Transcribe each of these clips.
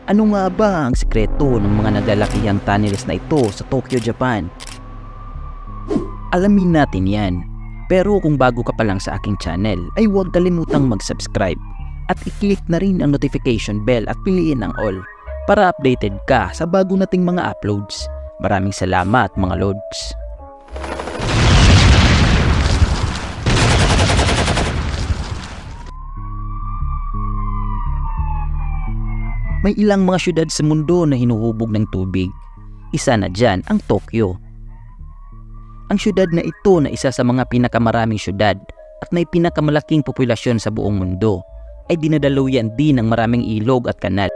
Ano nga ba ang sekreto ng mga naglalakihang tunnels na ito sa Tokyo, Japan? Alamin natin yan. Pero kung bago ka pa lang sa aking channel, ay huwag kalimutang mag-subscribe at i-click na rin ang notification bell at piliin ang all para updated ka sa bago nating mga uploads. Maraming salamat mga lods. May ilang mga syudad sa mundo na hinuhubog ng tubig. Isa na dyan ang Tokyo. Ang syudad na ito na isa sa mga pinakamaraming syudad at may pinakamalaking populasyon sa buong mundo ay dinadaluyan din ng maraming ilog at kanal.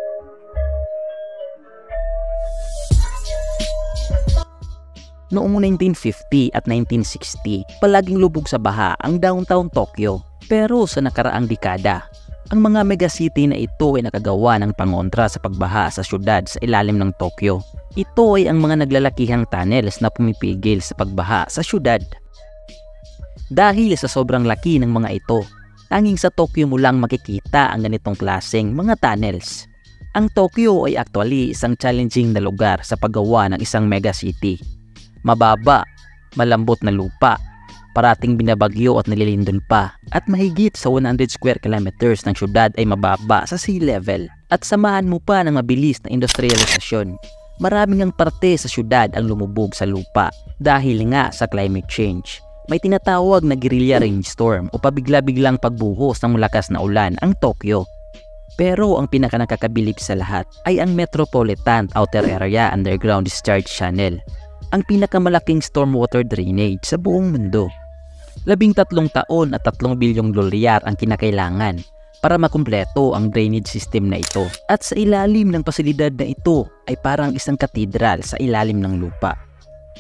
Noong 1950 at 1960, palaging lubog sa baha ang downtown Tokyo. Pero sa nakaraang dekada, ang mga megacity na ito ay nakagawa ng pangontra sa pagbaha sa syudad sa ilalim ng Tokyo. Ito ay ang mga naglalakihang tunnels na pumipigil sa pagbaha sa syudad. Dahil sa sobrang laki ng mga ito, tanging sa Tokyo mo lang makikita ang ganitong klaseng mga tunnels. Ang Tokyo ay actually isang challenging na lugar sa paggawa ng isang megacity. Mababa, malambot na lupa, parating binabagyo at nililindol pa, at mahigit sa 100 square kilometers ng syudad ay mababa sa sea level. At samahan mo pa ng mabilis na industrialisasyon. Maraming ang parte sa syudad ang lumubog sa lupa dahil nga sa climate change. May tinatawag na guerrilla rainstorm o pabigla-biglang pagbuhos ng malakas na ulan ang Tokyo. Pero ang pinakanakakabilib sa lahat ay ang Metropolitan Outer Area Underground Discharge Channel, ang pinakamalaking stormwater drainage sa buong mundo. 13 taon at 3 bilyong dolyar ang kinakailangan para makumpleto ang drainage system na ito. At sa ilalim ng pasilidad na ito ay parang isang katedral sa ilalim ng lupa.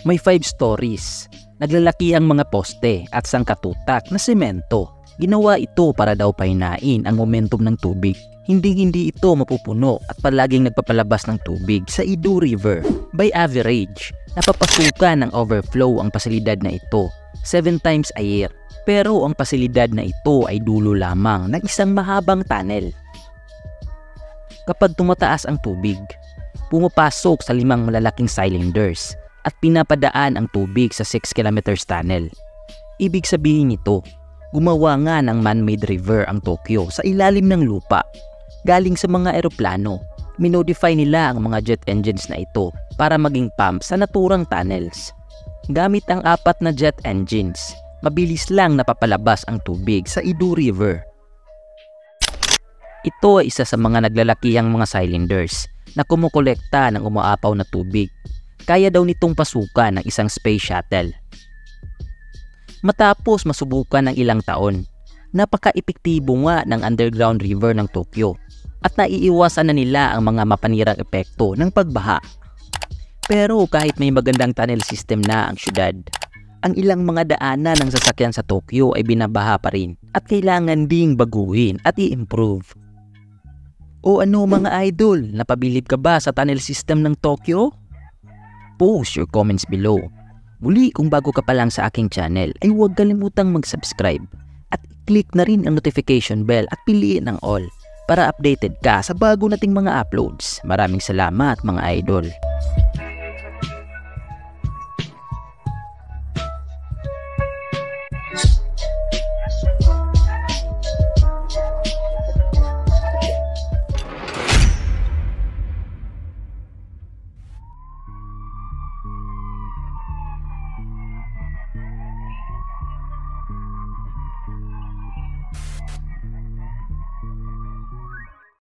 May 5 stories, naglalaki ang mga poste at sangkatutak na semento. Ginawa ito para daw pahinain ang momentum ng tubig. Hindi ito mapupuno at palaging nagpapalabas ng tubig sa Edo River. By average, napapasukan ng overflow ang pasilidad na ito 7 times a year. Pero ang pasilidad na ito ay dulo lamang ng isang mahabang tunnel. Kapag tumataas ang tubig, pumapasok sa 5 malalaking cylinders at pinapadaan ang tubig sa 6 kilometers tunnel. Ibig sabihin nito, gumawa nga ng man-made river ang Tokyo sa ilalim ng lupa. Galing sa mga eroplano, minodify nila ang mga jet engines na ito para maging pump sa naturang tunnels. Gamit ang 4 na jet engines, mabilis lang napapalabas ang tubig sa Edo River. Ito ay isa sa mga naglalakihang mga cylinders na kumukolekta ng umaapaw na tubig. Kaya daw nitong pasukan ng isang space shuttle. Matapos masubukan ng ilang taon, napaka-epektibo nga ng underground river ng Tokyo at naiiwasan na nila ang mga mapanirang epekto ng pagbaha. Pero kahit may magandang tunnel system na ang syudad, ang ilang mga daanan ng sasakyan sa Tokyo ay binabaha pa rin at kailangan ding baguhin at i-improve. O ano mga idol, napabilib ka ba sa tunnel system ng Tokyo? Post your comments below. Muli, kung bago ka pa lang sa aking channel ay huwag kalimutang mag-subscribe at i-click na rin ang notification bell at piliin ang all para updated ka sa bago nating mga uploads. Maraming salamat mga idol.